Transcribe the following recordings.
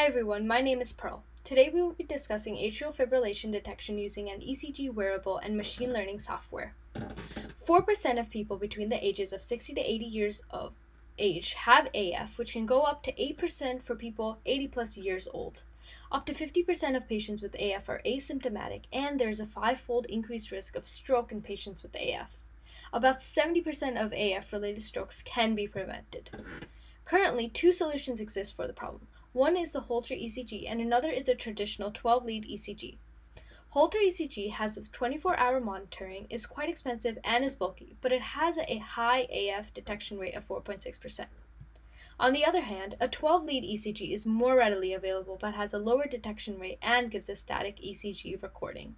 Hi everyone, my name is Pearl. Today we will be discussing atrial fibrillation detection using an ECG wearable and machine learning software. 4% of people between the ages of 60 to 80 years of age have AF, which can go up to 8% for people 80 plus years old. Up to 50% of patients with AF are asymptomatic, and there's a 5-fold increased risk of stroke in patients with AF. About 70% of AF-related strokes can be prevented. Currently, two solutions exist for the problem. One is the Holter ECG, and another is a traditional 12-lead ECG. Holter ECG has 24-hour monitoring, is quite expensive, and is bulky, but it has a high AF detection rate of 4.6%. On the other hand, a 12-lead ECG is more readily available but has a lower detection rate and gives a static ECG recording.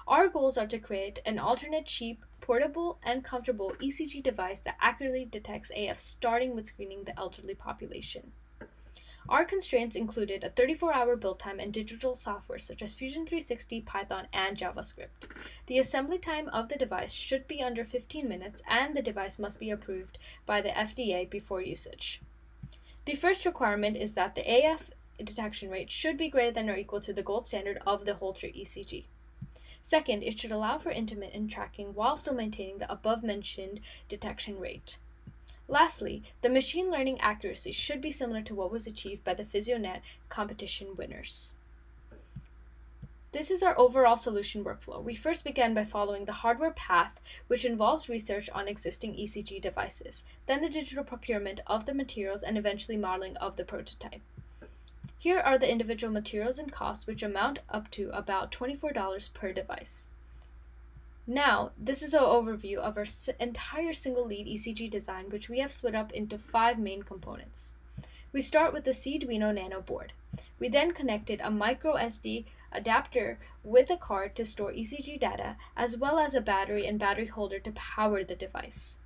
Our goals are to create an alternate, cheap, portable, and comfortable ECG device that accurately detects AF, starting with screening the elderly population. Our constraints included a 34-hour build time and digital software such as Fusion 360, Python, and JavaScript. The assembly time of the device should be under 15 minutes, and the device must be approved by the FDA before usage. The first requirement is that the AF detection rate should be greater than or equal to the gold standard of the Holter ECG. Second, it should allow for intermittent tracking while still maintaining the above-mentioned detection rate. Lastly, the machine learning accuracy should be similar to what was achieved by the PhysioNet competition winners. This is our overall solution workflow. We first began by following the hardware path, which involves research on existing ECG devices, then the digital procurement of the materials, and eventually modeling of the prototype. Here are the individual materials and costs, which amount up to about $24 per device. Now, this is an overview of our entire single-lead ECG design, which we have split up into 5 main components. We start with the Arduino Nano board. We then connected a micro SD adapter with a card to store ECG data, as well as a battery and battery holder to power the device.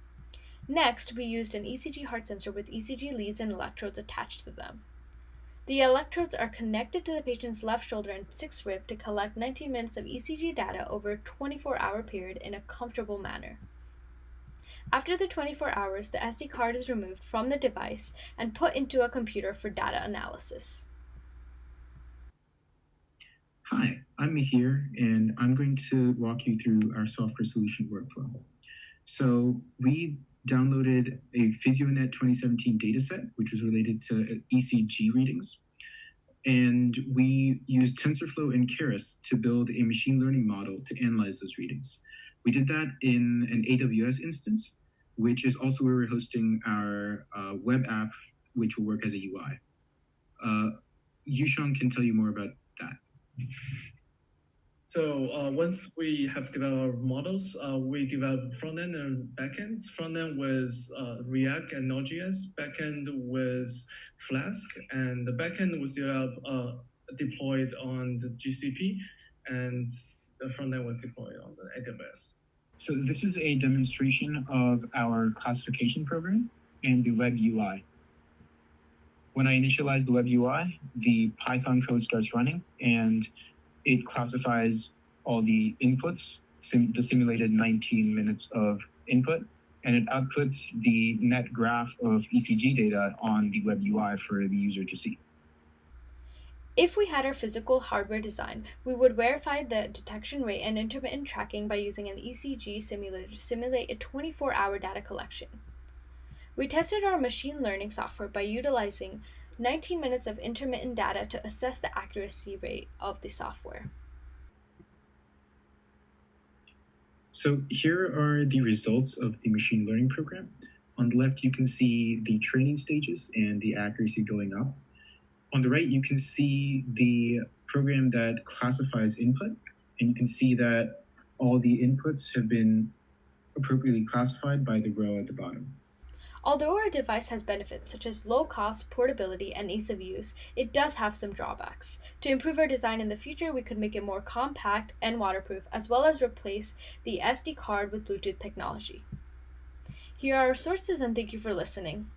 Next, we used an ECG heart sensor with ECG leads and electrodes attached to them. The electrodes are connected to the patient's left shoulder and 6th rib to collect 19 minutes of ECG data over a 24-hour period in a comfortable manner. After the 24 hours, the SD card is removed from the device and put into a computer for data analysis. Hi, I'm Mihir, and I'm going to walk you through our software solution workflow. So we downloaded a PhysioNet 2017 dataset, which was related to ECG readings. And we used TensorFlow and Keras to build a machine learning model to analyze those readings. We did that in an AWS instance, which is also where we're hosting our web app, which will work as a UI. Yushang can tell you more about that. So once we have developed our models, we developed front-end and back-end. Front-end was React and Node.js. Back-end was Flask. And the back-end was deployed on the GCP. And the front-end was deployed on the AWS. So this is a demonstration of our classification program and the web UI. When I initialize the web UI, the Python code starts running, and it classifies all the inputs, the simulated 19 minutes of input, and it outputs the net graph of ECG data on the web UI for the user to see. If we had our physical hardware design, we would verify the detection rate and intermittent tracking by using an ECG simulator to simulate a 24-hour data collection. We tested our machine learning software by utilizing 19 minutes of intermittent data to assess the accuracy rate of the software. So here are the results of the machine learning program. On the left, you can see the training stages and the accuracy going up. On the right, you can see the program that classifies input, and you can see that all the inputs have been appropriately classified by the row at the bottom. Although our device has benefits such as low cost, portability, and ease of use, it does have some drawbacks. To improve our design in the future, we could make it more compact and waterproof, as well as replace the SD card with Bluetooth technology. Here are our sources, and thank you for listening.